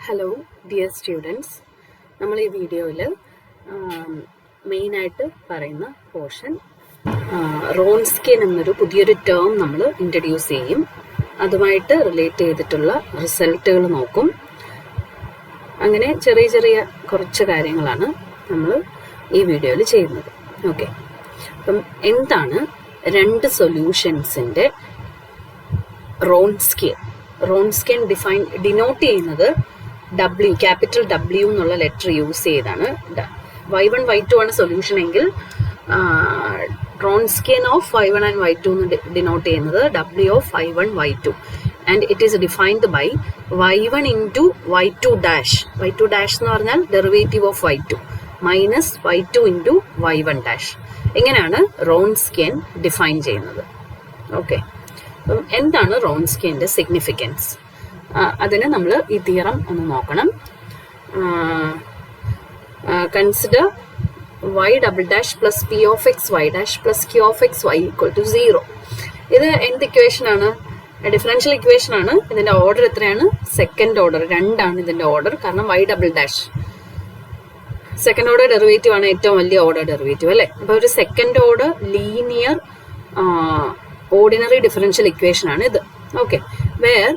Hello dear students, നമ്മൾ ഈ വീഡിയോയിൽ മെയിനായിട്ട് പറയുന്ന പോർഷൻ റോൺസ്കിയൻ എന്നൊരു പുതിയൊരു ടേം നമ്മൾ ഇൻട്രൊഡ്യൂസ് ചെയ്യും. അതുമായിട്ട് റിലേറ്റ് ചെയ്തിട്ടുള്ള റിസൾട്ടുകൾ നോക്കും. അങ്ങനെ ചെറിയ ചെറിയ കുറച്ച് കാര്യങ്ങളാണ് നമ്മൾ ഈ വീഡിയോയിൽ ചെയ്യുന്നത്. ഓക്കെ, അപ്പം എന്താണ് രണ്ട് സൊല്യൂഷൻസിൻ്റെ റോൺസ്കിയൻ ഡിനോട്ട് ചെയ്യുന്നത് W, ക്യാപിറ്റൽ W എന്നുള്ള ലെറ്റർ യൂസ് ചെയ്താണ്. y1 y2 ആണ് സൊല്യൂഷൻ എങ്കിൽ Wronskian of y1 and y2 എന്ന് ഡിനോട്ട് ചെയ്യുന്നത് W of y1 y2 and it is defined by y1 into y2 dash. y2 dash എന്ന് പറഞ്ഞാൽ derivative of y2 minus y2 into y1 dash. എങ്ങനെയാണ് Wronskian define ചെയ്യുന്നത്? Okay, അപ്പം എന്താണ് റോൺസ്കിയൻ്റെ significance? അതിന് നമ്മൾ ഈ തിയറം ഒന്ന് നോക്കണം. Consider y double dash plus P of X Y dash plus Q of X Y equal to 0. ഇത് എന്ത് ഇക്വേഷനാണ്? ഡിഫറൻഷ്യൽ ഇക്വേഷൻ ആണ്. ഇതിന്റെ ഓർഡർ എത്രയാണ്? Second order. 2 ആണ് ഇതിന്റെ ഓർഡർ, കാരണം y double dash second order derivative ആണ്, ഏറ്റവും വലിയ ഓർഡർ ഡെറിവേറ്റീവ് അല്ലേ. അപ്പോൾ ഒരു second order linear ordinary differential equation ആണ് ഇത്. ഓക്കെ, വേർ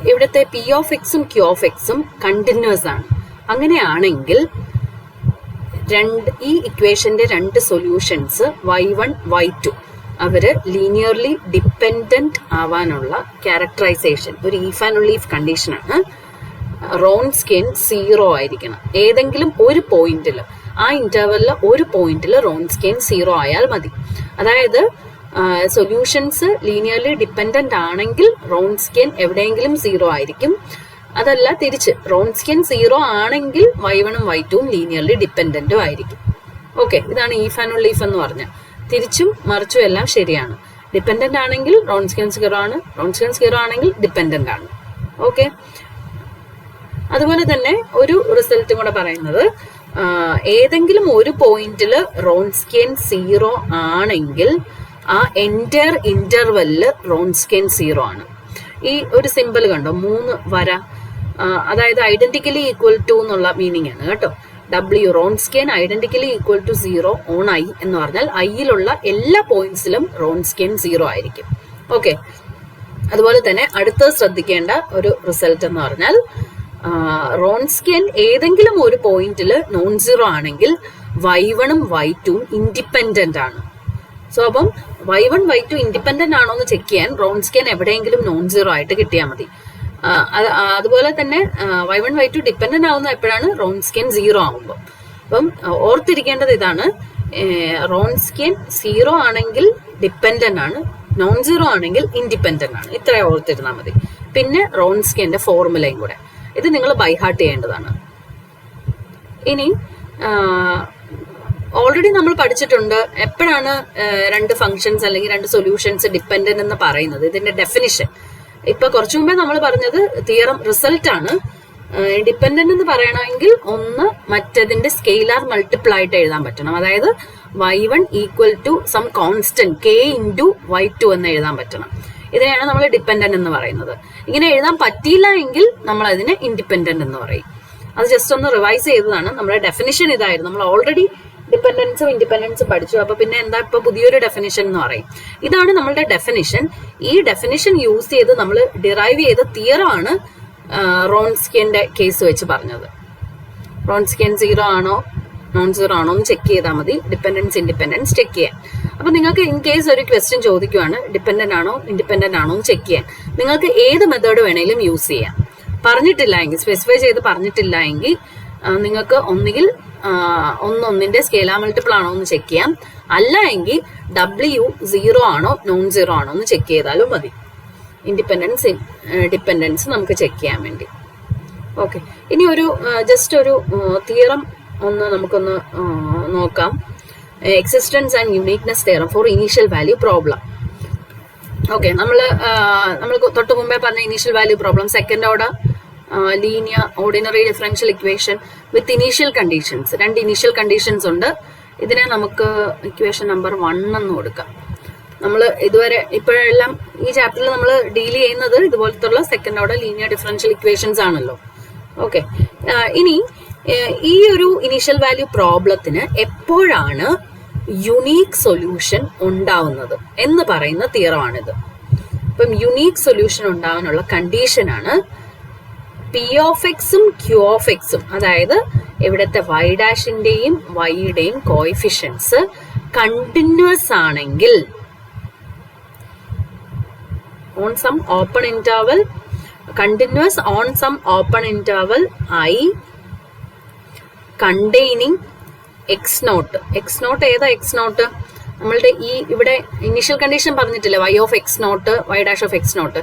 ഇവിടുത്തെ പി ഓഫ് എക്സും ക്യൂ ഓഫ് എക്സും കണ്ടിന്യൂസ് ആണ്. അങ്ങനെയാണെങ്കിൽ ഈ ഇക്വേഷന്റെ രണ്ട് സൊല്യൂഷൻസ് y1 y2 അവര് ലീനിയർലി ഡിപ്പെൻഡന്റ് ആവാനുള്ള ക്യാരക്ടറൈസേഷൻ ഒരു ഈഫ് ആൻഡ് ലീഫ് കണ്ടീഷനാണ്. റോൺസ്കിയൻ 0 ആയിരിക്കണം. ഏതെങ്കിലും ഒരു പോയിന്റിൽ, ആ ഇന്റർവെല്ലിൽ ഒരു പോയിന്റിൽ റോൺസ്കിയൻ 0 ആയാൽ മതി. അതായത് സൊല്യൂഷൻസ് ലീനിയർലി ഡിപ്പെൻഡന്റ് ആണെങ്കിൽ റോൺസ്കിയൻ എവിടെയെങ്കിലും 0 ആയിരിക്കും. അതല്ല തിരിച്ച്, റോൺസ്കിയൻ 0 ആണെങ്കിൽ y1 ഉം y2 ഉം ലീനിയർലി ഡിപ്പെൻഡന്റും ആയിരിക്കും. ഓക്കെ, ഇതാണ് ഈഫ് ആൻഡ് ലീഫ് എന്ന് പറഞ്ഞാൽ. തിരിച്ചും മറിച്ചും എല്ലാം ശരിയാണ്. ഡിപ്പെൻഡന്റ് ആണെങ്കിൽ റോൺസ്കിയൻ 0 ആണ്, റോൺസ്കിയൻ 0 ആണെങ്കിൽ ഡിപ്പെൻഡന്റ് ആണ്. ഓക്കെ, അതുപോലെ തന്നെ ഒരു റിസൾട്ടും കൂടെ പറയുന്നത്, ഏതെങ്കിലും ഒരു പോയിന്റിൽ റോൺസ്കിയൻ 0 ആണെങ്കിൽ ആ എൻറ്റയർ ഇന്റർവെല്ലില് റോൺസ്കിയൻ 0 ആണ്. ഈ ഒരു സിമ്പിൾ കണ്ടോ, 3 വര, അതായത് ഐഡന്റിക്കലി ഈക്വൽ ടു എന്നുള്ള മീനിങ് ആണ് കേട്ടോ. W Wronskian identically equal to 0 on I എന്ന് പറഞ്ഞാൽ ഐയിലുള്ള എല്ലാ പോയിന്റ്സിലും റോൺസ്കിയൻ 0 ആയിരിക്കും. ഓക്കെ, അതുപോലെ തന്നെ അടുത്ത ശ്രദ്ധിക്കേണ്ട ഒരു റിസൾട്ട് എന്ന് പറഞ്ഞാൽ, റോൺസ്കിയൻ ഏതെങ്കിലും ഒരു പോയിന്റിൽ നോൺ 0 ആണെങ്കിൽ y1 ഉം y2 ഉം ഇൻഡിപെൻഡന്റ് ആണ്. സോ അപ്പം y1 y2 ഇൻഡിപെൻഡന്റ് ആണോ എന്ന് ചെക്ക് ചെയ്യാൻ റോൺസ്കിയൻ എവിടെയെങ്കിലും നോൺ 0 ആയിട്ട് കിട്ടിയാൽ മതി. അതുപോലെ തന്നെ y1 y2 ഡിപ്പെൻഡന്റ് ആവുന്ന എപ്പോഴാണ്? റോൺസ്കിയൻ 0 ആവുമ്പോൾ. അപ്പം ഓർത്തിരിക്കേണ്ടത് ഇതാണ്, റോൺസ്കിയൻ 0 ആണെങ്കിൽ ഡിപ്പെൻഡന്റ് ആണ്, നോൺ 0 ആണെങ്കിൽ ഇൻഡിപെൻഡന്റ് ആണ്. ഇത്ര ഓർത്തിരുന്നാൽ മതി. പിന്നെ റോൺസ്കിയന്റെ ഫോർമുലയും കൂടെ, ഇത് നിങ്ങൾ ബൈഹാർട്ട് ചെയ്യേണ്ടതാണ്. ഇനി ഓൾറെഡി നമ്മൾ പഠിച്ചിട്ടുണ്ട് എപ്പോഴാണ് രണ്ട് ഫംഗ്ഷൻസ് അല്ലെങ്കിൽ രണ്ട് സൊല്യൂഷൻസ് ഡിപ്പെൻഡന്റ് എന്ന് പറയുന്നത്. ഇതിന്റെ ഡെഫിനിഷൻ ഇപ്പൊ കുറച്ചു മുമ്പേ നമ്മൾ പറഞ്ഞത് തിയറം റിസൾട്ട് ആണ്. ഡിപ്പെൻഡന്റ് എന്ന് പറയണമെങ്കിൽ ഒന്ന് മറ്റതിന്റെ സ്കെയിലാർ മൾട്ടിപ്പിൾ ആയിട്ട് എഴുതാൻ പറ്റണം. അതായത് y1 equal to some constant k into y2 എന്ന് എഴുതാൻ പറ്റണം. ഇതിനെയാണ് നമ്മൾ ഡിപ്പെൻഡന്റ് എന്ന് പറയുന്നത്. ഇങ്ങനെ എഴുതാൻ പറ്റിയില്ല എങ്കിൽ നമ്മൾ അതിനെ ഇൻഡിപെൻഡന്റ് എന്ന് പറയും. അത് ജസ്റ്റ് ഒന്ന് റിവൈസ് ചെയ്തതാണ്. നമ്മുടെ ഡെഫിനിഷൻ ഇതായിരുന്നു. നമ്മൾ ഓൾറെഡി ഡിപ്പെൻഡൻസും ഇൻഡിപെൻഡൻസും പഠിച്ചു. അപ്പൊ പിന്നെ എന്താ ഇപ്പൊ പുതിയൊരു ഡെഫിനിഷൻ എന്ന് പറയും. ഇതാണ് നമ്മളുടെ ഡെഫിനിഷൻ. ഈ ഡെഫിനിഷൻ യൂസ് ചെയ്ത് നമ്മൾ ഡിറൈവ് ചെയ്ത തിയറാണ് റോൺസ്കിയന്റെ കേസ് വെച്ച് പറഞ്ഞത്. റോൺസ്കിയൻ 0 ആണോ നോൺ 0 ആണോ എന്ന് ചെക്ക് ചെയ്താൽ മതി. ഡിപ്പെൻഡൻസ് ഇൻഡിപെൻഡൻസ് ചെക്ക് ചെയ്യാൻ. അപ്പൊ നിങ്ങൾക്ക് ഇൻ കേസ് ഒരു ക്വസ്റ്റ്യൻ ചോദിക്കുവാണ് ഡിപ്പെൻഡന്റ് ആണോ ഇൻഡിപെൻഡന്റ് ആണോ എന്ന് ചെക്ക് ചെയ്യാൻ, നിങ്ങൾക്ക് ഏത് മെത്തേഡ് വേണേലും യൂസ് ചെയ്യാം. പറഞ്ഞിട്ടില്ല എങ്കിൽ, സ്പെസിഫൈ ചെയ്ത് പറഞ്ഞിട്ടില്ല എങ്കിൽ നിങ്ങൾക്ക് ഒന്നുകിൽ ഒന്നിന്റെ സ്കെയിലാർ മൾട്ടിപ്പിൾ ആണോ എന്ന് ചെക്ക് ചെയ്യാം. അല്ല എങ്കിൽ W 0 ആണോ നോൺ 0 ആണോ എന്ന് ചെക്ക് ചെയ്താലും മതി. ഇൻഡിപെൻഡൻസ് ഡിപ്പെൻഡൻസ് നമുക്ക് ചെക്ക് ചെയ്യാൻ വേണ്ടി. ഓക്കെ, ഇനി ഒരു ജസ്റ്റ് ഒരു തിയറം നമുക്കൊന്ന് നോക്കാം. Existence and uniqueness theorem four initial value problem. Okay, നമ്മൾ തൊട്ട് മുമ്പേ പറഞ്ഞ initial value problem, second order linear ordinary differential equation with initial conditions. 2 initial conditions ഉണ്ട്. ഇതിനെ നമുക്ക് ഇക്വേഷൻ നമ്പർ 1 എന്ന് കൊടുക്കാം. നമ്മൾ ഇതുവരെ ഇപ്പോഴെല്ലാം ഈ ചാപ്റ്ററിൽ നമ്മൾ ഡീൽ ചെയ്യുന്നത് ഇതുപോലത്തുള്ള second order linear differential equations ആണല്ലോ. ഓക്കെ, ഇനി ഈ ഒരു ഇനീഷ്യൽ വാല്യൂ പ്രോബ്ലത്തിന് എപ്പോഴാണ് യുണീക്ക് സൊല്യൂഷൻ ഉണ്ടാവുന്നത് എന്ന് പറയുന്ന തിയറമാണിത്. അപ്പം യുണീക്ക് സൊല്യൂഷൻ ഉണ്ടാവാനുള്ള കണ്ടീഷനാണ് പി ഓഫ് എക്സും ക്യൂ ഓഫ് എക്സും, അതായത് ഇവിടുത്തെ വൈ ഡാഷിന്റെയും വൈയുടെയും കോഎഫിഷ്യൻസ് കണ്ടിന്യൂസ് ആണെങ്കിൽ on some open interval, continuous on some open interval I containing x naught. x naught ഏതാ x naught? നമ്മളുടെ ഈ ഇവിടെ ഇനീഷ്യൽ കണ്ടീഷൻ പറഞ്ഞിട്ടില്ല, y of x naught, y dash of x naught.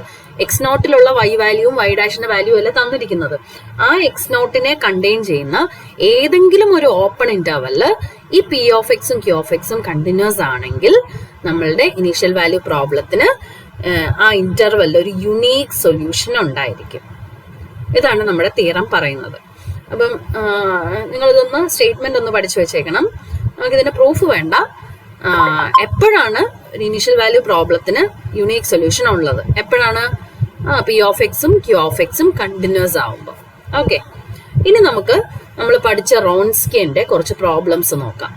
x നോട്ടിലുള്ള y വാല്യൂവും y ഡാഷിന്റെ value അല്ല തന്നിരിക്കുന്നത്. ആ x നോട്ടിനെ കണ്ടെയ്ൻ ചെയ്യുന്ന ഏതെങ്കിലും ഒരു ഓപ്പൺ ഇന്റർവെല്ല് ഈ p ഓഫ് എക്സും q ഓഫ് എക്സും കണ്ടിന്യൂസ് ആണെങ്കിൽ നമ്മളുടെ ഇനീഷ്യൽ വാല്യൂ പ്രോബ്ലത്തിന് ആ ഇന്റർവെല്ലിൽ ഒരു യുണീക്ക് സൊല്യൂഷൻ ഉണ്ടായിരിക്കും. ഇതാണ് നമ്മുടെ തിയറം പറയുന്നത്. അപ്പം നിങ്ങളിതൊന്ന് സ്റ്റേറ്റ്മെന്റ് ഒന്ന് പഠിച്ചു വെച്ചേക്കണം. നമുക്കിതിന്റെ പ്രൂഫ് വേണ്ട. എപ്പോഴാണ് ഒരു ഇനീഷ്യൽ വാല്യൂ പ്രോബ്ലത്തിന് യുണീക്ക് സൊല്യൂഷൻ ഉള്ളത്? എപ്പോഴാണ്? പി ഓഫ് എക്സും ക്യൂ ഓഫ് എക്സും കണ്ടിന്യൂസ് ആവുമ്പോൾ. ഓക്കെ, ഇനി നമുക്ക് നമ്മൾ പഠിച്ച റോൺസ്കിന്റെ കുറച്ച് പ്രോബ്ലംസ് നോക്കാം.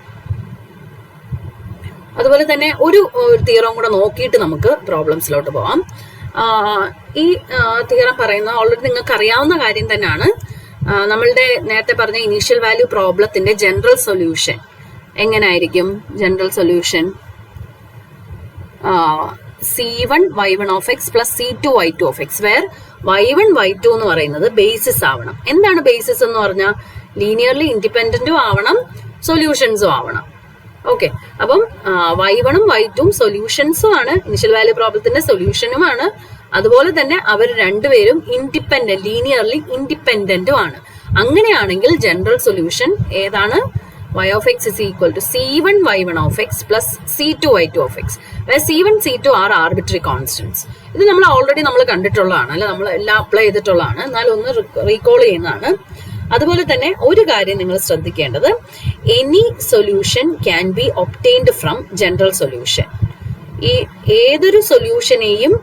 അതുപോലെ തന്നെ ഒരു തിയറം കൂടെ നോക്കിയിട്ട് നമുക്ക് പ്രോബ്ലംസിലോട്ട് പോവാം. ഈ തിയറം പറയുന്ന ഓൾറെഡി നിങ്ങൾക്ക് അറിയാവുന്ന കാര്യം തന്നെയാണ്. നമ്മളുടെ നേരത്തെ പറഞ്ഞ ഇനീഷ്യൽ വാല്യൂ പ്രോബ്ലത്തിന്റെ ജനറൽ സൊല്യൂഷൻ എങ്ങനെയായിരിക്കും? General solution C1 y1 of x plus C2 y2 of x, where y1 y2 എന്ന് പറയുന്നത് ബേസിസ് ആവണം. എന്താണ് ബേസിസ് എന്ന് പറഞ്ഞാൽ? ലീനിയർലി ഇൻഡിപെൻഡന്റും ആവണം, സൊല്യൂഷൻസും ആവണം. ഓക്കെ, അപ്പം y1ഉം y2ഉം സൊല്യൂഷൻസും ആണ്, ഇനിഷ്യൽ വാല്യൂ പ്രോബ്ലത്തിന്റെ സൊല്യൂഷനുമാണ്. അതുപോലെ തന്നെ അവർ രണ്ടുപേരും ഇൻഡിപെൻഡന്റ്, ലീനിയർലി ഇൻഡിപെൻഡന്റും ആണ്. അങ്ങനെയാണെങ്കിൽ ജനറൽ സൊല്യൂഷൻ ഏതാണ്? y of x is equal to C1 y1 of x plus C2 y2 of x, where C1 C2 are arbitrary constants. ഇത് നമ്മൾ ഓൾറെഡി കണ്ടിട്ടുള്ളതാണ് അല്ലെ, നമ്മൾ എല്ലാം അപ്ലൈ ചെയ്തിട്ടുള്ളതാണ്, എന്നാലും ഒന്ന് റീകോൾ ചെയ്യുന്നതാണ്. അതുപോലെ തന്നെ ഒരു കാര്യം നിങ്ങൾ ശ്രദ്ധിക്കേണ്ടത്, any solution can be obtained from general solution. ഈ ഏതൊരു സൊല്യൂഷനെയും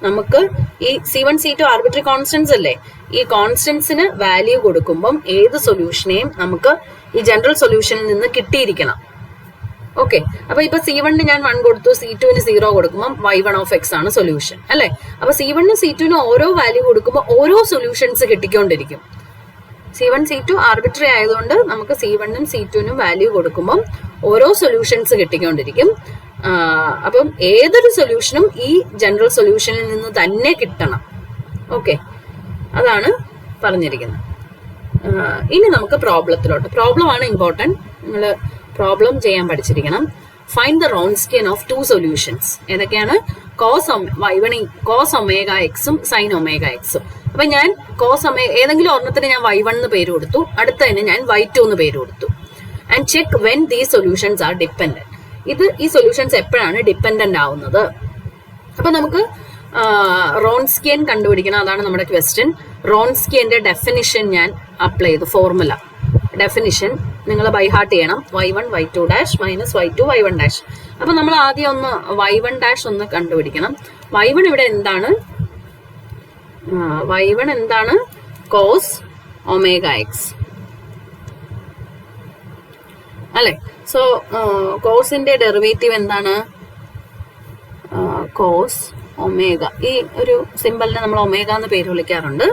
നമുക്ക് ഈ C1 C2 ആർബിട്രറി കോൺസ്റ്റൻസ് അല്ലേ, ഈ കോൺസ്റ്റൻസിന് വാല്യൂ കൊടുക്കുമ്പം ഏത് സൊല്യൂഷനെയും നമുക്ക് ഈ ജനറൽ സൊല്യൂഷനിൽ നിന്ന് കിട്ടിയിരിക്കണം. ഓക്കെ, അപ്പൊ ഇപ്പൊ C1 ഞാൻ 1 കൊടുത്തു, C2 0 കൊടുക്കുമ്പോൾ y1 of x ആണ് സൊല്യൂഷൻ അല്ലെ. അപ്പൊ C1 C2 ഓരോ വാല്യൂ കൊടുക്കുമ്പോൾ ഓരോ സൊല്യൂഷൻസ് കിട്ടിക്കൊണ്ടിരിക്കും. C1 C2 ആർബിട്രറി ആയതുകൊണ്ട് നമുക്ക് C1ഉം C2നും വാല്യൂ കൊടുക്കുമ്പോൾ ഓരോ സൊല്യൂഷൻസ് കിട്ടിക്കൊണ്ടിരിക്കും. അപ്പം ഏതൊരു സൊല്യൂഷനും ഈ ജനറൽ സൊല്യൂഷനിൽ നിന്ന് തന്നെ കിട്ടണം. ഓക്കെ, അതാണ് പറഞ്ഞിരിക്കുന്നത്. ഇനി നമുക്ക് പ്രോബ്ലത്തിലോട്ട്. പ്രോബ്ലം ആണ് ഇമ്പോർട്ടൻറ്റ്, നിങ്ങൾ പ്രോബ്ലം ചെയ്യാൻ പഠിച്ചിരിക്കണം. Find the Wronskian of two solutions. ഏതൊക്കെയാണ്? കോസ് ഒമേഗ എക്സും സൈൻ ഒമേഗ എക്സും. അപ്പൊ ഞാൻ ഏതെങ്കിലും ഒരെണ്ണത്തിന് ഞാൻ y1 എന്ന് പേര് കൊടുത്തു, അടുത്തതിന് ഞാൻ y2 എന്ന് പേര് കൊടുത്തു. And check when these solutions are dependent. ഈ സൊല്യൂഷൻസ് എപ്പോഴാണ് ഡിപ്പെൻഡന്റ് ആവുന്നത്? അപ്പൊ നമുക്ക് റോൺസ്കിയൻ കണ്ടുപിടിക്കണം, അതാണ് നമ്മുടെ ക്വസ്റ്റ്യൻ. റോൺസ്കിയന്റെ ഡെഫിനിഷൻ ഞാൻ അപ്ലൈ ചെയ്തു. ഫോർമുല ഡെഫിനിഷൻ നിങ്ങൾ ബൈ ഹാർട്ട് ചെയ്യണം. y1 y2 dash minus y2 y1 dash. അപ്പൊ നമ്മൾ ആദ്യം ഒന്ന് y1 ഡാഷ് ഒന്ന് കണ്ടുപിടിക്കണം. y1 ഇവിടെ എന്താണ്? y1 എന്താണ്? കോസ് ഒമേഗ എക്സ് അല്ലെ. സോ കോസിന്റെ ഡെറിവേറ്റീവ് എന്താണ്? Cos omega. ഈ ഒരു സിമ്പലിനെ നമ്മൾ ഒമേഗ എന്ന് പേര് വിളിക്കാറുണ്ട്.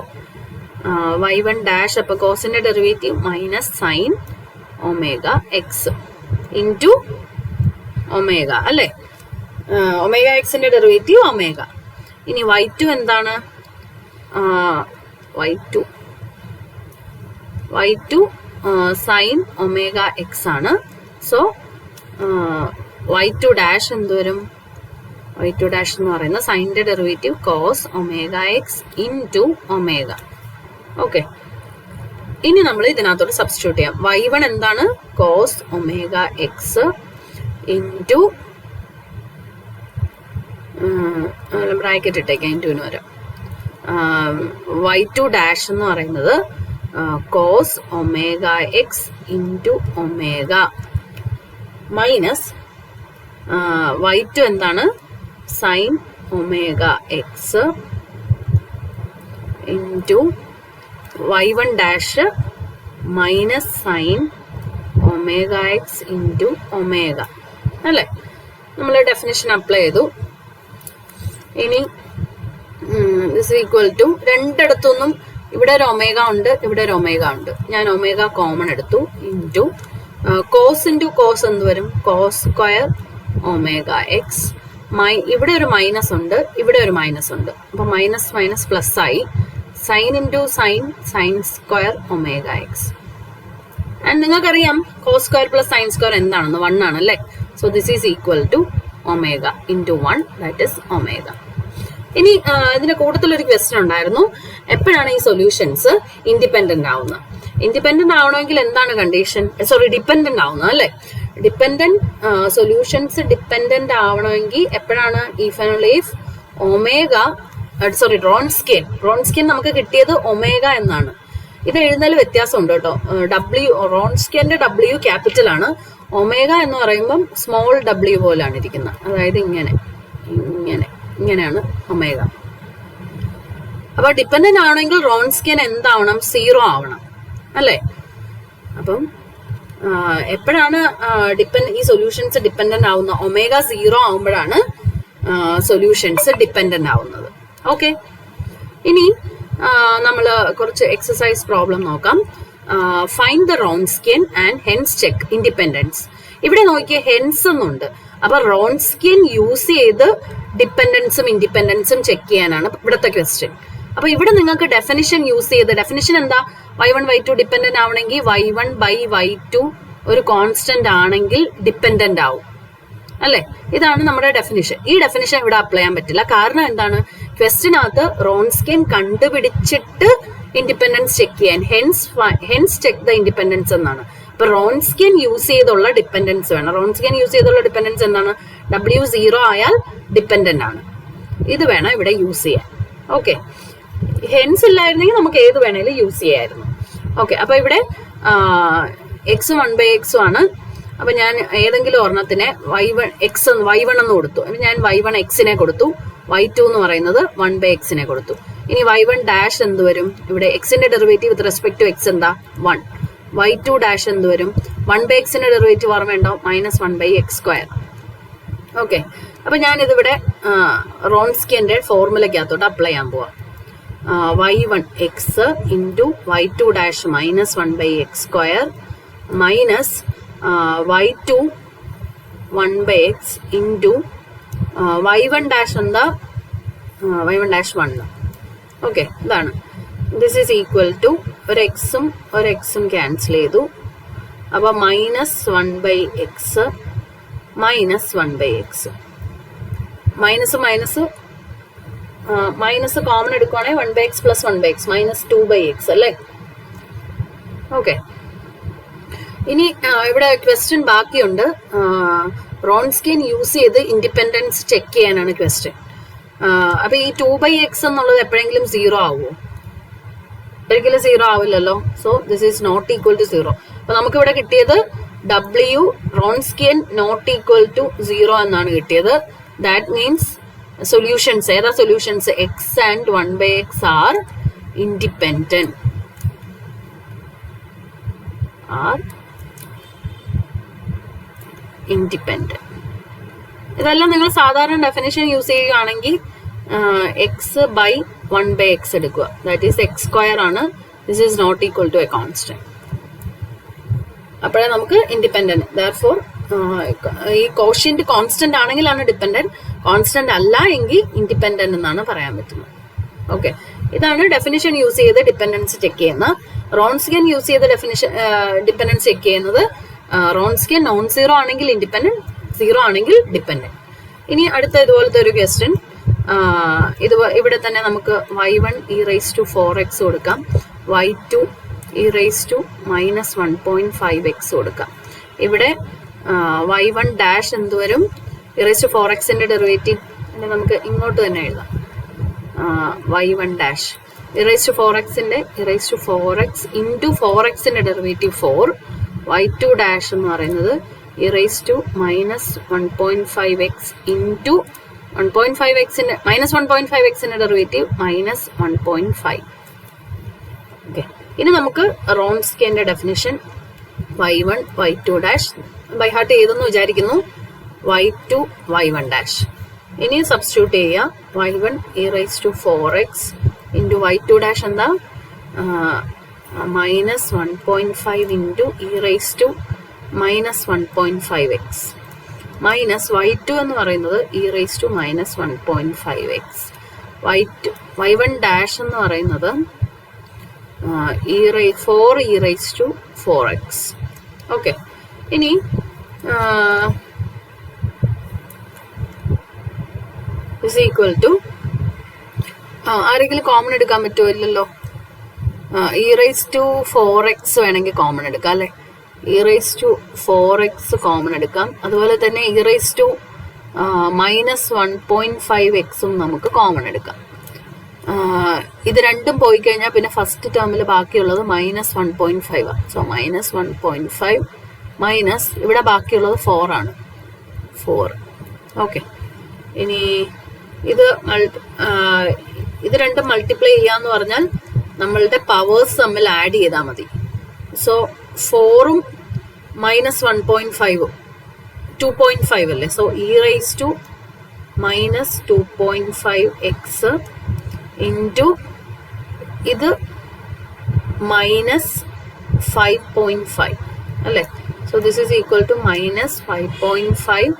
y1 ഡാഷ്, അപ്പൊ കോസിന്റെ derivative minus sine omega x into omega അല്ലെ. ഒമേഗ എക്സിന്റെ ഡെറിവേറ്റീവ് ഒമേഗ. ഇനി y2 എന്താണ്? y2 സൈൻ ഒമേഗ എക്സ് ആണ്. സോ y2 ഡാഷ് എന്ത് വരും? y2 ഡാഷ് എന്ന് പറയുന്ന സൈനിന്റെ derivative cos omega x into omega. Okay, ഇനി നമ്മൾ ഇതിനകത്തോട്ട് സബ്സ്റ്റിറ്റ്യൂട്ട് ചെയ്യാം. y1 എന്താണ്? Cos omega x into bracket ഇട്ടേക്കാം, ഇൻറ്റുവിന് വരാം. y2 ഡാഷ് എന്ന് പറയുന്നത് cos omega x into omega minus y2 എന്താണ്? Sign omega x into y1 dash minus sine omega x into omega അല്ലേ? നമ്മൾ ഡെഫിനിഷൻ അപ്ലൈ ചെയ്തു. ഇനി ദിസ് ഈക്വൽ ടു രണ്ടിടത്തൊന്നും ഇവിടെ ഒരു ഒമേഗ ഉണ്ട്, ഇവിടെ ഒരു ഒമേഗ ഉണ്ട്. ഞാൻ ഒമേഗ കോമൺ എടുത്തു. ഇൻറ്റു കോസ് ഇൻറ്റു കോസ് എന്ത് വരും? Cos square omega x. ഇവിടെ ഒരു മൈനസ് ഉണ്ട്, ഇവിടെ ഒരു മൈനസ് ഉണ്ട്. അപ്പൊ മൈനസ് മൈനസ് പ്ലസ് ആയി. Sine into sine, sine square omega x. And നിങ്ങൾക്കറിയാം cos square plus sine square എന്താണെന്ന്? 1 ആണല്ലേ? So this is equal to omega into 1, that is omega. ഇനി ഇതിന്റെ കൂട്ടത്തിലൊരു ക്വസ്റ്റ്യൻ ഉണ്ടായിരുന്നു, എപ്പോഴാണ് ഈ സൊല്യൂഷൻസ് ഇൻഡിപെൻഡന്റ് ആവുന്നത്? ഇൻഡിപെൻഡന്റ് ആവണമെങ്കിൽ എന്താണ് കണ്ടീഷൻ? ഡിപെൻഡന്റ് ആവുന്നത് അല്ലേ? ഡിപെൻഡന്റ് സൊല്യൂഷൻസ് ഡിപെൻഡന്റ് ആവണമെങ്കിൽ എപ്പോഴാണ്? If and if omega Wronskian നമുക്ക് കിട്ടിയത് ഒമേഗ എന്നാണ്. ഇത് എഴുതുന്നതിൽ വ്യത്യാസമുണ്ട് കേട്ടോ. റോൺസ്കിയന്റെ W ക്യാപിറ്റൽ ആണ്, ഒമേഗ എന്ന് പറയുമ്പം സ്മോൾ W പോലാണ് ഇരിക്കുന്നത്. അതായത് ഇങ്ങനെയാണ് ഒമേഗ. അപ്പൊ ഡിപെൻഡന്റ് ആവണമെങ്കിൽ റോൺസ്കിയൻ എന്താവണം? 0 ആവണം അല്ലേ? അപ്പം എപ്പോഴാണ് ഈ സൊല്യൂഷൻസ് ഡിപെൻഡന്റ് ആവുന്നത്? ഒമേഗ 0 ആവുമ്പോഴാണ് സൊല്യൂഷൻസ് ഡിപെൻഡന്റ് ആവുന്നത്. ഓക്കെ, ഇനി നമ്മൾ കുറച്ച് എക്സസൈസ് പ്രോബ്ലം നോക്കാം. Find the Wronskian and hence check independence. ഇവിടെ നോക്കിയ ഹെൻസ് എന്നുണ്ട്. അപ്പൊ റോൺസ്കിയൻ യൂസ് ചെയ്ത് ഡിപെൻഡൻസും ഇൻഡിപെൻഡൻസും ചെക്ക് ചെയ്യാനാണ് ഇവിടുത്തെ ക്വസ്റ്റ്യൻ. അപ്പൊ ഇവിടെ നിങ്ങൾക്ക് ഡെഫിനിഷൻ യൂസ് ചെയ്ത്, ഡെഫിനിഷൻ എന്താ? y1 y2 ഡിപെൻഡന്റ് ആവണമെങ്കിൽ y1 by y2 ഒരു കോൺസ്റ്റന്റ് ആണെങ്കിൽ ഡിപെൻഡന്റ് ആവും അല്ലെ? ഇതാണ് നമ്മുടെ ഡെഫിനിഷൻ. ഈ ഡെഫിനിഷൻ ഇവിടെ അപ്ലൈ ചെയ്യാൻ പറ്റില്ല. കാരണം എന്താണ്? ക്വസ്റ്റിനകത്ത് റോൺസ്കിയൻ കണ്ടുപിടിച്ചിട്ട് ഇൻഡിപെൻഡൻസ് ചെക്ക് ചെയ്യാൻ, ഹെൻസ് ചെക്ക് ദ ഇൻഡിപെൻഡൻസ് എന്നാണ്. അപ്പൊ റോൺസ്കിയൻ യൂസ് ചെയ്തുള്ള ഡിപെൻഡൻസ് വേണം. റോൺസ്കിയൻ യൂസ് ചെയ്തുള്ള ഡിപെൻഡൻസ് എന്താണ്? W0 ആയാൽ ഡിപെൻഡന്റ് ആണ്. ഇത് വേണം ഇവിടെ യൂസ് ചെയ്യാൻ. ഓക്കെ, ഹെൻസ് ഇല്ലായിരുന്നെങ്കിൽ നമുക്ക് ഏത് വേണേലും യൂസ് ചെയ്യായിരുന്നു. ഓക്കെ, അപ്പൊ ഇവിടെ എക്സ് 1/x ആണ്. അപ്പൊ ഞാൻ ഏതെങ്കിലും ഒരെണ്ണത്തിനെ y1 എന്ന് കൊടുത്തു. ഞാൻ y1 x-നെ കൊടുത്തു, y2 എന്ന് പറയുന്നത് 1/x കൊടുത്തു. ഇനി y1 ഡാഷ് എന്ത് വരും? ഇവിടെ x-ന്റെ derivative with respect to x എന്താ? 1. y2 ഡാഷ് എന്ത് വരും? 1/x-ന്റെ ഡെറിവേറ്റീവ് ഓർമ്മയുണ്ടാവും, -1/x². ഓക്കെ, അപ്പൊ ഞാൻ ഇതിവിടെ റോൺസ്കിയന്റെ ഫോർമുലക്കകത്തോട്ട് അപ്ലൈ ചെയ്യാൻ പോവാം. y1 x into y2 dash -1/x² minus y2 1/x into y1 dash എന്താ? y1 dash 1. ഓക്കെ, ഇതാണ്. ദിസ് ഈസ് ഈക്വൽ ടു ഒരു എക്സും ക്യാൻസൽ ചെയ്തു. അപ്പൊ -1/x -1/x മൈനസ് കോമൺ എടുക്കുവാണെങ്കിൽ 1/x പ്ലസ് 1/x -2/x അല്ലേ? ഓക്കെ, ഇനി ഇവിടെ ക്വസ്റ്റ്യൻ ബാക്കിയുണ്ട്. റോൺസ്കിയൻ യൂസ് ചെയ്ത് ഇൻഡിപെൻഡൻസ് ചെക്ക് ചെയ്യാനാണ് ക്വസ്റ്റ്യൻ. അപ്പൊ ഈ 2/x എന്നുള്ളത് എപ്പോഴെങ്കിലും 0 ആവുമോ? ഒരിക്കലും 0 ആവില്ലല്ലോ. So this is not equal to 0. അപ്പൊ നമുക്ക് ഇവിടെ കിട്ടിയത് W Wronskian not equal to 0 എന്നാണ് കിട്ടിയത്. ദാറ്റ് മീൻസ് സൊല്യൂഷൻസ് ഏതാ? Solutions x and 1/x are independent. ഇതെല്ലാം നിങ്ങൾ സാധാരണ ഡെഫിനിഷൻ യൂസ് ചെയ്യുകയാണെങ്കിൽ x by 1/x എടുക്കുക. ദാറ്റ് ഈസ് x² ആണ്. This is not equal to A constant. അപ്പോഴേ നമുക്ക് ഇൻഡിപെൻഡന്റ്. ദെയർഫോർ ഈ കോഷ്യന്റ് കോൺസ്റ്റന്റ് ആണെങ്കിലാണ് ഡിപെൻഡന്റ്, കോൺസ്റ്റന്റ് അല്ല എങ്കിൽ ഇൻഡിപെൻഡന്റ് എന്നാണ് പറയാൻ പറ്റുന്നത്. ഓക്കെ, ഇതാണ് ഡെഫിനിഷൻ യൂസ് ചെയ്ത് ഡിപെൻഡൻസ് ചെക്ക് ചെയ്യുന്നത്. റോൺസ്കിയൻ യൂസ് ചെയ്ത് ഡിപെൻഡൻസ് ചെക്ക് ചെയ്യുന്നത് റോൺസ്കിയൻ നോൺ 0 ആണെങ്കിൽ ഇൻഡിപെൻഡന്റ്, 0 ആണെങ്കിൽ ഡിപെൻഡന്റ്. ഇനി അടുത്ത ഇതുപോലത്തെ ഒരു ക്വസ്റ്റ്യൻ. ഇവിടെ തന്നെ നമുക്ക് y1 e⁴x കൊടുക്കാം, y2 e⁻⁻1.5x കൊടുക്കാം. ഇവിടെ y1 ഡാഷ് എന്ത് വരും? e⁻⁴x-ന്റെ ഡെറിവേറ്റീവ് നമുക്ക് ഇങ്ങോട്ട് തന്നെ എഴുതാം. y1 ഡാഷ് e⁻⁴x ഇൻറ്റു 4x-ന്റെ ഡെറിവേറ്റീവ് 4. y2 ഡാഷ് എന്ന് പറയുന്നത് e⁻⁻1.5x ഇൻറ്റു 1.5x-ന്റെ -1.5x-ന്റെ ഡെറിവേറ്റീവ് -1.5. ഓക്കെ, ഇനി നമുക്ക് റോൺസ്കിയന്റെ definition y1 y2 dash by heart ചെയ്തെന്ന് വിചാരിക്കുന്നു. y2 y1 ഡാഷ് ഇനി സബ്സ്റ്റിറ്റ്യൂട്ട് ചെയ്യുക. y1 e⁴x into y2 dash എന്താ -1.5 ഇൻറ്റു e⁻−1.5x മൈനസ് y2 എന്ന് പറയുന്നത് e⁻−1.5x, y1 ഡാഷ് എന്ന് പറയുന്നത് 4e⁴x. ഓക്കെ, ഇനി ഇസ് ഈക്വൽ ടു ആരെങ്കിലും കോമൺ എടുക്കാൻ പറ്റുമോ? ഇല്ലല്ലോ. e⁴x വേണമെങ്കിൽ കോമൺ എടുക്കാം അല്ലെ. e⁴x കോമൺ എടുക്കാം. അതുപോലെ തന്നെ e⁻−1.5x നമുക്ക് കോമൺ എടുക്കാം. ഇത് രണ്ടും പോയി കഴിഞ്ഞാൽ പിന്നെ ഫസ്റ്റ് ടേമിൽ ബാക്കിയുള്ളത് -1.5 ആണ്. സോ -1.5 മൈനസ് ഇവിടെ ബാക്കിയുള്ളത് 4 ആണ്. 4. ഓക്കെ, ഇനി ഇത് രണ്ടും മൾട്ടിപ്ലൈ ചെയ്യാന്ന് പറഞ്ഞാൽ നമ്മളുടെ പവേഴ്സ് തമ്മിൽ ആഡ് ചെയ്താൽ മതി. സോ 4ഉം -1.5ഉം 2.5 അല്ലേ. സോ e⁻−2.5x ഇൻറ്റു ഇത് -5.5 അല്ലേ. So this is equal to -5.5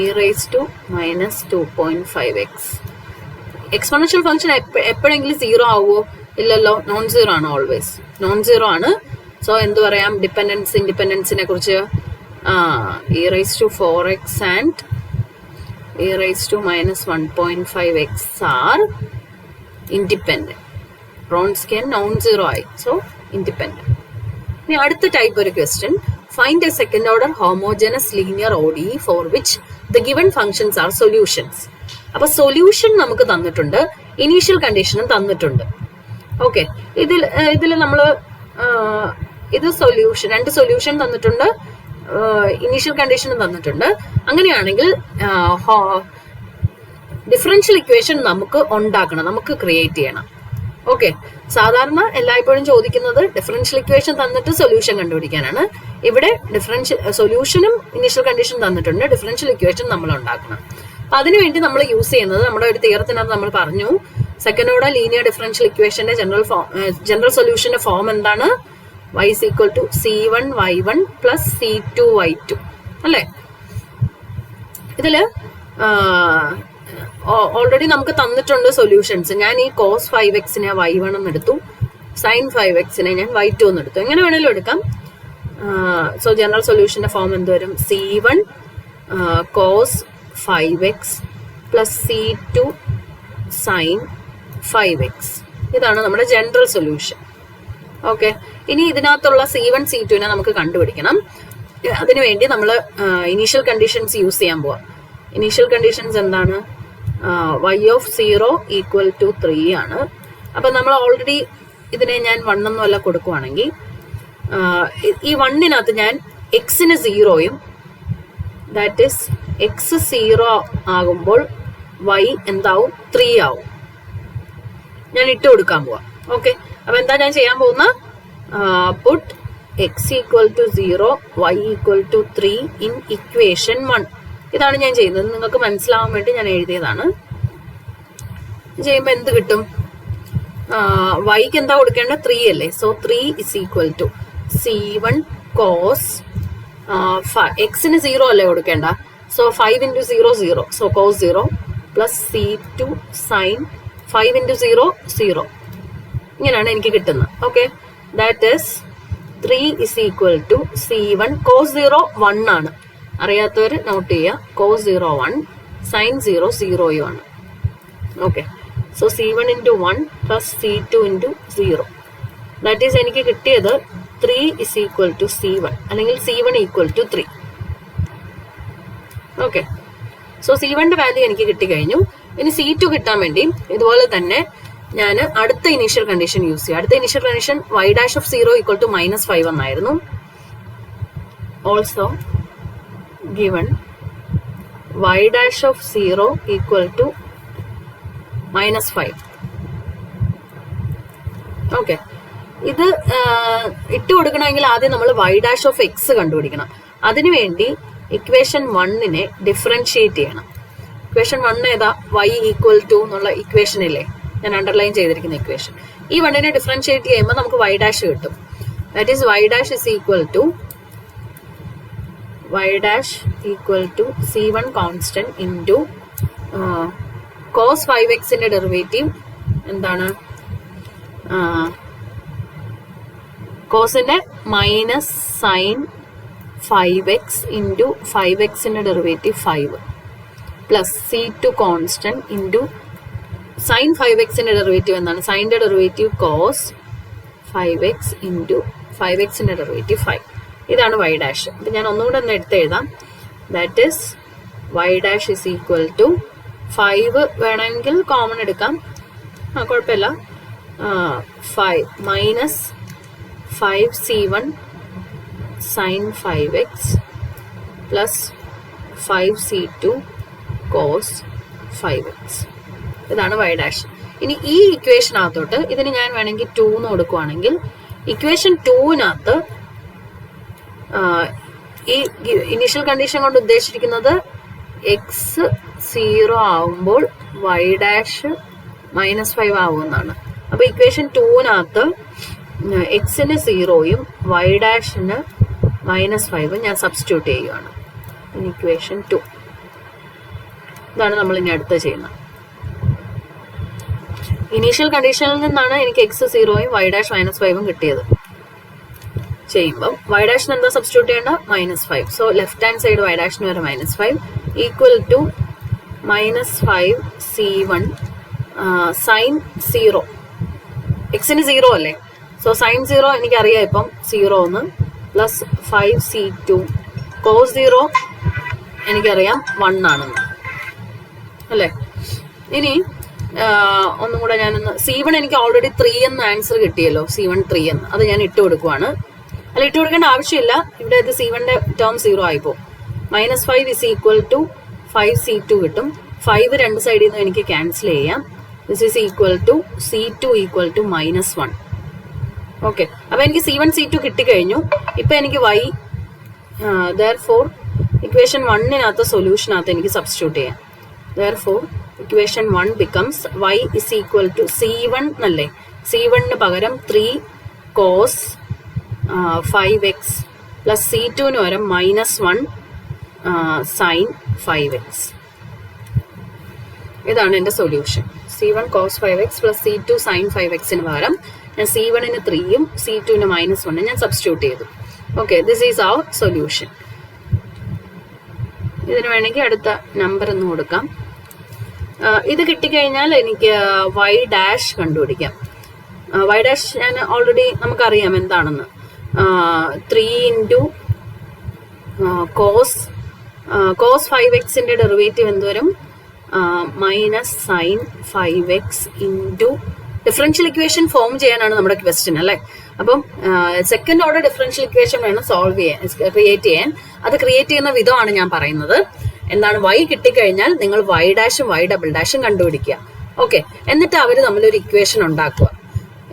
e⁻−2.5x. Exponential function എപ്പോഴെങ്കിലും 0 ആവുമോ? ഇല്ലല്ലോ, നോൺ സീറോ ആണ്, ഓൾവേസ് നോൺ സീറോ ആണ്. സോ എന്ത് പറയാം ഡിപ്പെൻഡൻസ് ഇൻഡിപെൻഡൻസിനെ കുറിച്ച്? e⁴x and e⁻−1.5x are independent. Wronskian non zero ആയി, സോ ഇൻഡിപെൻഡന്റ്. ഇനി അടുത്ത ടൈപ്പ് ഒരു question, find a second order homogeneous linear ODE for which the given functions are solutions. അപ്പൊ സൊല്യൂഷൻ നമുക്ക് തന്നിട്ടുണ്ട്, ഇനീഷ്യൽ കണ്ടീഷനും തന്നിട്ടുണ്ട്. ഓക്കെ, ഇതിൽ നമ്മൾ ഇത് സൊല്യൂഷൻ, 2 സൊല്യൂഷൻ തന്നിട്ടുണ്ട്, ഇനീഷ്യൽ കണ്ടീഷനും തന്നിട്ടുണ്ട്. അങ്ങനെയാണെങ്കിൽ ഡിഫറൻഷ്യൽ ഇക്വേഷൻ നമുക്ക് ഉണ്ടാക്കണം, നമുക്ക് ക്രിയേറ്റ് ചെയ്യണം. ഓക്കെ, സാധാരണ എല്ലായ്പ്പോഴും ചോദിക്കുന്നത് ഡിഫറൻഷ്യൽ ഇക്വേഷൻ തന്നിട്ട് സൊല്യൂഷൻ കണ്ടുപിടിക്കാനാണ്. ഇവിടെ സൊല്യൂഷനും ഇനീഷ്യൽ കണ്ടീഷൻ തന്നിട്ടുണ്ട്, ഡിഫറൻഷ്യൽ ഇക്വേഷൻ നമ്മൾ ഉണ്ടാക്കണം. അപ്പൊ അതിനുവേണ്ടി നമ്മൾ യൂസ് ചെയ്യുന്നത് നമ്മുടെ ഒരു തിയറത്തിനകത്ത് നമ്മൾ പറഞ്ഞു, സെക്കൻഡ് ഓർഡർ ലീനിയർ ഡിഫറൻഷ്യൽ ഇക്വേഷന്റെ ജനറൽ സൊല്യൂഷന്റെ ഫോം എന്താണ്? y is equal to c1 y1 plus c2 y2 അല്ലേ. ഇതില് ഓൾറെഡി നമുക്ക് തന്നിട്ടുണ്ട് സൊല്യൂഷൻസ്. ഞാൻ ഈ cos 5x-നെ y1 എന്ന് എടുത്തു, sin 5x-നെ ഞാൻ y2 എന്ന് എടുത്തു. എങ്ങനെ വേണേലും എടുക്കാം. സോ ജനറൽ സൊല്യൂഷന്റെ ഫോം എന്ത് വരും? c1 cos 5x plus c2 sin 5x. ഇതാണ് നമ്മുടെ ജനറൽ സൊല്യൂഷൻ. ഓക്കെ, ഇനി ഇതിനകത്തുള്ള c1 c2നെ നമുക്ക് കണ്ടുപിടിക്കണം. അതിനുവേണ്ടി നമ്മൾ ഇനീഷ്യൽ കണ്ടീഷൻസ് യൂസ് ചെയ്യാൻ പോവാം. ഇനീഷ്യൽ കണ്ടീഷൻസ് എന്താണ്? y of 0 ഈക്വൽ ടു 3 ആണ്. അപ്പം നമ്മൾ ഓൾറെഡി ഇതിനെ ഞാൻ 1 ഒന്നുമല്ല കൊടുക്കുവാണെങ്കിൽ ഈ 1-നകത്ത് ഞാൻ എക്സിന് 0യും, ദാറ്റ് ഈസ് എക്സ് 0 ആകുമ്പോൾ y എന്താവും? 3 ആവും. ഞാൻ ഇട്ട് കൊടുക്കാൻ പോവാം. ഓക്കെ, അപ്പൊ എന്താ ഞാൻ ചെയ്യാൻ പോകുന്ന? Put x equal to 0 y equal to 3 in equation 1. ഇതാണ് ഞാൻ ചെയ്യുന്നത്, നിങ്ങൾക്ക് മനസ്സിലാവാൻ വേണ്ടി ഞാൻ എഴുതിയതാണ്. ചെയ്യുമ്പോൾ എന്ത് കിട്ടും? വൈക്ക് എന്താ കൊടുക്കേണ്ടത്? 3 അല്ലേ. So 3 is equal to c1 cos എക്സിന് 0 അല്ലേ കൊടുക്കേണ്ട. So 5 into 0 0, so cos 0 plus c2 sin 5 into 0 0. ഇങ്ങനെയാണ് എനിക്ക് കിട്ടുന്നത്. Okay, that is 3 is equal to c1 cos 0 1 ആണ്. അറിയാത്തവർ നോട്ട് ചെയ്യുക. cos 0 1, sin 0 0 ആണ്. Okay, so c1 into 1 plus c2 into 0. That is എനിക്ക് കിട്ടിയത് 3 ഇസ് ഈക്വൽ ടു c1 അല്ലെങ്കിൽ c1 equal to 3. Okay, so c1ന്റെ വാല്യൂ എനിക്ക് കിട്ടിക്കഴിഞ്ഞു. ഇനി c2 കിട്ടാൻ വേണ്ടി ഇതുപോലെ തന്നെ ഞാൻ അടുത്ത ഇനീഷ്യൽ കണ്ടീഷൻ യൂസ് ചെയ്യാം. അടുത്ത initial condition y dash of 0 equal to -5 എന്നായിരുന്നു. Also given y dash of 0 equal to -5. Okay, ഇത് ഇട്ട് കൊടുക്കണമെങ്കിൽ ആദ്യം നമ്മൾ y ഡാഷ് ഓഫ് എക്സ് കണ്ടുപിടിക്കണം. അതിനുവേണ്ടി ഇക്വേഷൻ 1നെ ഡിഫറൻഷിയേറ്റ് ചെയ്യണം. ഇക്വേഷൻ 1 ഏതാ? y ഈക്വൽ ടു എന്നുള്ള ഇക്വേഷൻ ഇല്ലേ, ഞാൻ അണ്ടർലൈൻ ചെയ്തിരിക്കുന്ന ഇക്വേഷൻ. ഈ 1നെ ഡിഫറൻഷിയേറ്റ് ചെയ്യുമ്പോൾ നമുക്ക് y ഡാഷ് കിട്ടും. That is y dash is equal to c1 constant into cos 5xന്റെ ഡെറിവേറ്റീവ് എന്താണ്? കോസിന്റെ മൈനസ് സൈൻ 5x ഇൻറ്റു 5xന്റെ derivative 5 plus c2 constant into sine 5xന്റെ ഡെറിവേറ്റീവ് എന്താണ്? സൈൻ്റെ ഡെറിവേറ്റീവ് കോസ് 5x ഇൻറ്റു 5xന്റെ ഡെറിവേറ്റീവ് 5. ഇതാണ് y ഡാഷ്. അപ്പം ഞാൻ ഒന്നുകൂടെ ഒന്ന് എടുത്ത് എഴുതാം. That is y dash is equal to 5 വേണമെങ്കിൽ കോമൺ എടുക്കാം, കുഴപ്പമില്ല, 5 minus 5c1 sign 5x plus 5c2 cos 5x. ഇതാണ് y ഡാഷ്. ഇനി ഈ ഇക്വേഷനകത്തോട്ട് ഇതിന് ഞാൻ വേണമെങ്കിൽ 2 എന്ന് കൊടുക്കുവാണെങ്കിൽ ഇക്വേഷൻ 2വിനകത്ത് ഈ ഇനീഷ്യൽ കണ്ടീഷൻ കൊണ്ട് ഉദ്ദേശിച്ചിരിക്കുന്നത് എക്സ് 0 ആവുമ്പോൾ y ഡാഷ് -5 ആവുമെന്നാണ്. അപ്പോൾ ഇക്വേഷൻ 2വിനകത്ത് എക്സിന് 0യും y ഡാഷിന് -5 ഞാൻ സബ്സ്റ്റിറ്റ്യൂട്ട് ചെയ്യുകയാണ്. ഇക്വേഷൻ 2 ഇതാണ് നമ്മൾ ഇനി അടുത്ത് ചെയ്യുന്നത്. ഇനീഷ്യൽ കണ്ടീഷനിൽ നിന്നാണ് എനിക്ക് എക്സ് 0യും y ഡാഷ് -5 കിട്ടിയത്. ചെയ്യുമ്പം y ഡാഷിന് എന്താ സബ്സ്റ്റിറ്റ്യൂട്ട് ചെയ്യേണ്ട? -5. So left hand side y ഡാഷിന് വരെ -5 ഈക്വൽ ടു -5c1 സൈൻ 0. എക്സിന് 0 അല്ലേ, സോ സൈൻ 0 എനിക്കറിയാം ഇപ്പം 0 എന്ന്, പ്ലസ് 5c2 കോസ് 0 എനിക്കറിയാം 1 ആണെന്ന് അല്ലേ. ഇനി ഒന്നും കൂടെ ഞാനൊന്ന് c1 എനിക്ക് ഓൾറെഡി 3 എന്ന് ആൻസർ കിട്ടിയല്ലോ, c1 3 എന്ന്, അത് ഞാൻ ഇട്ട് കൊടുക്കുവാണ്. അല്ല, ഇട്ട് കൊടുക്കേണ്ട ആവശ്യമില്ല, ഇവിടെ ഇത് c1ന്റെ ടേം 0 ആയിപ്പോ. -5 ഇസ് ഈക്വൽ ടു 5c2 കിട്ടും. 5 രണ്ട് സൈഡിൽ നിന്ന് എനിക്ക് ക്യാൻസൽ ചെയ്യാം. This is equal to c2 equal to -1. Okay, അപ്പൊ എനിക്ക് c1 c2 കിട്ടിക്കഴിഞ്ഞു. ഇപ്പൊ എനിക്ക് y therefore ഇക്വേഷൻ 1നകത്ത് സൊല്യൂഷനകത്ത് എനിക്ക് സബ്സ്റ്റിറ്റ്യൂട്ട് ചെയ്യാം. therefore equation 1 becomes y is equal to c1 അല്ലേ, c1ന് പകരം 3 cos 5x പ്ലസ് c2ന് പകരം -1 സൈൻ 5x. ഇതാണ് എൻ്റെ solution. c1 cos 5x plus c2 sine 5xന് പകരം ഞാൻ c1ന് 3യും c2ന് -1 ഞാൻ സബ്സ്റ്റിറ്റ്യൂട്ട് ചെയ്തു. Okay, this is our solution. ഇതിന് വേണമെങ്കിൽ അടുത്ത നമ്പർ ഒന്ന് കൊടുക്കാം. ഇത് കിട്ടിക്കഴിഞ്ഞാൽ എനിക്ക് y ഡാഷ് കണ്ടുപിടിക്കാം. y ഡാഷ് ഞാൻ ഓൾറെഡി നമുക്കറിയാം എന്താണെന്ന്. 3 ഇൻറ്റു കോസ് 5xന്റെ ഡെറിവേറ്റീവ് എന്തുവരും? Minus sine 5x into differential equation form ചെയ്യാനാണ് നമ്മുടെ ക്വസ്റ്റ്യൻ അല്ലേ. അപ്പം സെക്കൻഡ് ഓർഡർ ഡിഫറൻഷ്യൽ ഇക്വേഷൻ വേണം ക്രിയേറ്റ് ചെയ്യാൻ. അത് ക്രിയേറ്റ് ചെയ്യുന്ന വിധമാണ് ഞാൻ പറയുന്നത്. എന്താണ്? y കിട്ടിക്കഴിഞ്ഞാൽ നിങ്ങൾ y ഡാഷും y ഡബിൾ ഡാഷും കണ്ടുപിടിക്കുക. ഓക്കെ, എന്നിട്ട് അവർ തമ്മിലൊരു ഇക്വേഷൻ ഉണ്ടാക്കുക.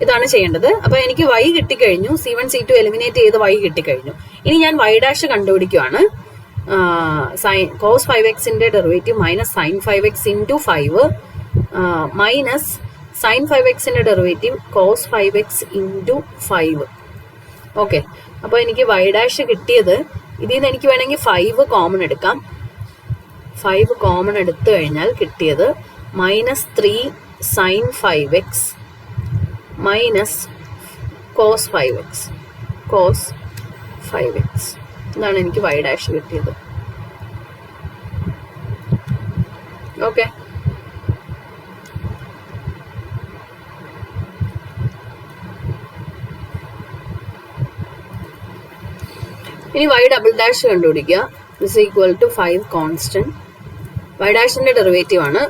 ഇതാണ് ചെയ്യേണ്ടത്. അപ്പൊ എനിക്ക് y കിട്ടിക്കഴിഞ്ഞു, c1 c2 എലിമിനേറ്റ് ചെയ്ത് y കിട്ടിക്കഴിഞ്ഞു. ഇനി ഞാൻ y ഡാഷ് കണ്ടുപിടിക്കുകയാണ്. കോസ് 5xന്റെ derivative minus sine 5x into 5 minus sine 5xന്റെ derivative cos 5x into 5. Okay, അപ്പോൾ എനിക്ക് y ഡാഷ് കിട്ടിയത്, ഇതിൽ നിന്ന് എനിക്ക് വേണമെങ്കിൽ 5 കോമൺ എടുക്കാം. 5 കോമൺ എടുത്തു കഴിഞ്ഞാൽ കിട്ടിയത് -3 sign 5x minus cos 5x. ഇതാണ് എനിക്ക് y ഡാഷ് കിട്ടിയത്. ഓക്കെ, ഇനി y ഡബിൾ ഡാഷ് കണ്ടുപിടിക്കുക. This equal to 5 constant. y ഡാഷിന്റെ ഡെറിവേറ്റീവ് ആണ്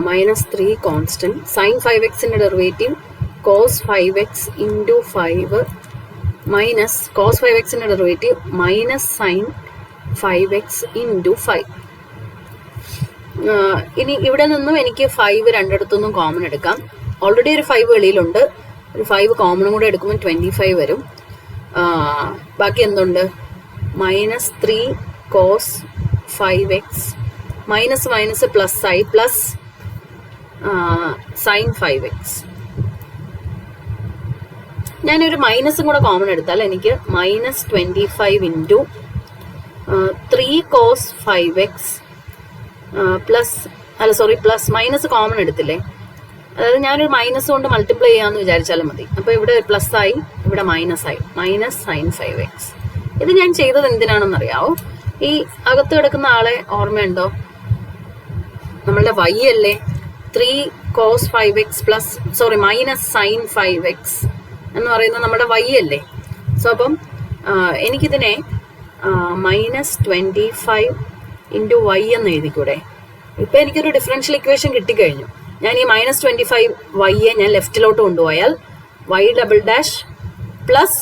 -3 കോൺസ്റ്റന്റ്. സൈൻ 5xന്റെ derivative cos 5x into 5 minus cos 5xന്റെ derivative minus sine 5x into 5. ഇനി ഇവിടെ നിന്നും എനിക്ക് 5 രണ്ടിടത്തുനിന്നും കോമൺ എടുക്കാം. ഓൾറെഡി ഒരു 5 വെളിയിലുണ്ട്. ഒരു 5 കോമണും കൂടെ എടുക്കുമ്പോൾ 25 വരും. ബാക്കി എന്തുണ്ട്? -3 cos 5x minus minus plus ആയി പ്ലസ് sin 5x. ഞാനൊരു മൈനസും കൂടെ കോമൺ എടുത്താൽ എനിക്ക് -25 into 3 cos 5x plus minus common എടുത്തില്ലേ, അതായത് ഞാനൊരു മൈനസ് കൊണ്ട് മൾട്ടിപ്ലൈ ചെയ്യാമെന്ന് വിചാരിച്ചാലും മതി. അപ്പോൾ ഇവിടെ പ്ലസ് ആയി, ഇവിടെ മൈനസ് ആയി, -sin 5x. ഇത് ഞാൻ ചെയ്തത് എന്തിനാണെന്നറിയാവോ? ഈ അകത്ത് കിടക്കുന്ന ആളെ ഓർമ്മയുണ്ടോ? നമ്മളുടെ y അല്ലേ 3 cos 5x -sin 5x എന്ന് പറയുന്നത് നമ്മുടെ y അല്ലേ. സോ അപ്പം എനിക്കിതിനെ -25 ഇൻറ്റു y എന്ന് എഴുതിക്കൂടെ? ഇപ്പം എനിക്കൊരു ഡിഫറൻഷ്യൽ ഇക്വേഷൻ കിട്ടിക്കഴിഞ്ഞു. ഞാൻ ഈ -25y ഞാൻ ലെഫ്റ്റിലോട്ട് കൊണ്ടുപോയാൽ y double dash plus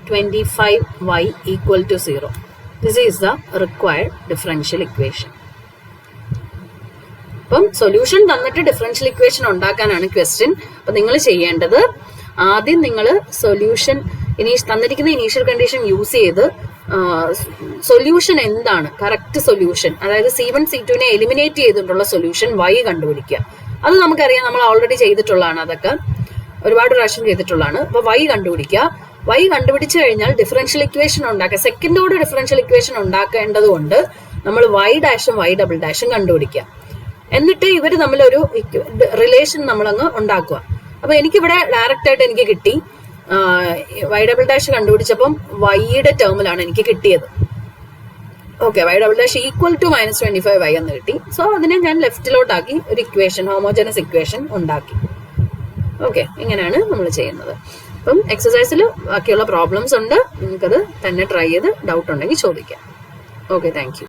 25y equal to 0. This is the required differential equation. അപ്പം സൊല്യൂഷൻ തന്നിട്ട് ഡിഫറൻഷ്യൽ ഇക്വേഷൻ ഉണ്ടാക്കാനാണ് ക്വസ്റ്റ്യൻ. അപ്പം നിങ്ങൾ ചെയ്യേണ്ടത് ആദ്യം നിങ്ങൾ സൊല്യൂഷൻ തന്നിരിക്കുന്ന ഇനീഷ്യൽ കണ്ടീഷൻ യൂസ് ചെയ്ത് സൊല്യൂഷൻ എന്താണ് കറക്റ്റ് സൊല്യൂഷൻ, അതായത് C1 C2നെ എലിമിനേറ്റ് ചെയ്തിട്ടുള്ള സൊല്യൂഷൻ y കണ്ടുപിടിക്കുക. അത് നമുക്കറിയാം, നമ്മൾ ഓൾറെഡി ചെയ്തിട്ടുള്ളതാണ്, അതൊക്കെ ഒരുപാട് പ്രാവശ്യം ചെയ്തിട്ടുള്ളതാണ്. അപ്പോൾ y കണ്ടുപിടിക്കുക. y കണ്ടുപിടിച്ചു കഴിഞ്ഞാൽ ഡിഫറൻഷ്യൽ ഇക്വേഷൻ ഉണ്ടാക്കുക. സെക്കൻഡ് ഓർഡർ ഡിഫറൻഷ്യൽ ഇക്വേഷൻ ഉണ്ടാക്കേണ്ടത് കൊണ്ട് നമ്മൾ y ഡാഷും y ഡബിൾ ഡാഷും കണ്ടുപിടിക്കുക. എന്നിട്ട് ഇവർ തമ്മിലൊരു റിലേഷൻ നമ്മളങ്ങ് ഉണ്ടാക്കുക. അപ്പോൾ എനിക്കിവിടെ ഡയറക്റ്റ് ആയിട്ട് എനിക്ക് കിട്ടി y ഡബിൾ ഡാഷ് കണ്ടുപിടിച്ചപ്പം വൈയുടെ ടേമിലാണ് എനിക്ക് കിട്ടിയത്. Okay, y double dash equal to -25y എന്ന് കിട്ടി. സോ അതിനെ ഞാൻ ലെഫ്റ്റിലോട്ടാക്കി ഒരു ഇക്വേഷൻ, ഹോമോജനസ് ഇക്വേഷൻ ഉണ്ടാക്കി. ഓക്കെ, ഇങ്ങനെയാണ് നമ്മൾ ചെയ്യുന്നത്. അപ്പം എക്സസൈസിൽ ബാക്കിയുള്ള പ്രോബ്ലംസ് ഉണ്ട്, നിങ്ങൾക്കത് തന്നെ ട്രൈ ചെയ്ത് ഡൗട്ട് ഉണ്ടെങ്കിൽ ചോദിക്കാം. Okay, thank you.